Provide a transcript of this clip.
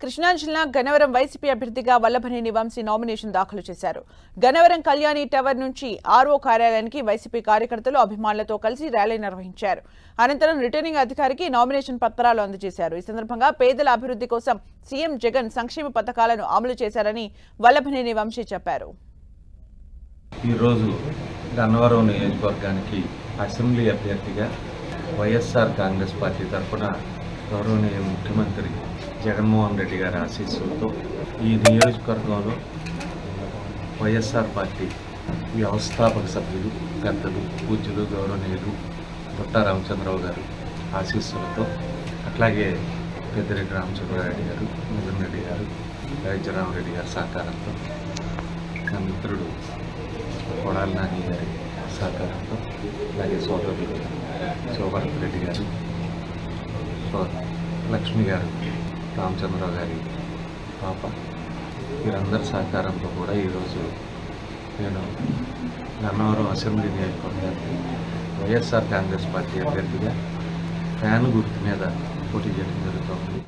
కృష్ణా జిల్లా గన్నవరం వైసీపీ అభ్యర్థిగా వల్లభనేని వంశీ నామినేషన్ దాఖలు చేశారు. గన్నవరం కళ్యాణి టవర్ నుంచి ఆర్ఓ కార్యాలయానికి వైసీపీ కార్యకర్తలు అభిమానులతో కలిసి ర్యాలీ నిర్వహించారు. అనంతరం రిటర్నింగ్ అధికారికి నామినేషన్ పత్రాలు అందజేశారు. ఈ సందర్భంగా పేదల అభివృద్ధి కోసం సీఎం జగన్ సంక్షేమ పథకాలను అమలు చేశారని వల్లభనేని వంశీ చెప్పారు. ఈరోజు గన్నవరం నియోజకవర్గానికి అసెంబ్లీ అభ్యర్థిగా వైఎస్ఆర్ కాంగ్రెస్ పార్టీ తరఫున గౌరవనీయ ముఖ్యమంత్రి జగన్మోహన్ రెడ్డి గారి ఆశీస్సులతో ఈ నియోజకవర్గంలో వైఎస్ఆర్ పార్టీ వ్యవస్థాపక సభ్యులు పెద్దలు పూజ్యులు గౌరవనీయులు బుట్టా రామచంద్రరావు గారు ఆశీస్సులతో అట్లాగే పెద్దిరెడ్డి రామచంద్రారెడ్డి గారు మిథున్ రెడ్డి గారు వైద్యరామరెడ్డి గారి సహకారంతో నా మిత్రుడు కొడాలి నాని గారి సహకారంతో అలాగే సోదరులు శోభరత్ రెడ్డి గారు లక్ష్మి గారు రామచంద్రరావు గారి పాప వీరందరి సహకారంతో కూడా ఈరోజు నేను గన్నవరం అసెంబ్లీ నియోజకవర్గానికి వైఎస్ఆర్ కాంగ్రెస్ పార్టీ అభ్యర్థిగా ఫ్యాన్ గుర్తు మీద పోటీ చేయడం జరుగుతోంది.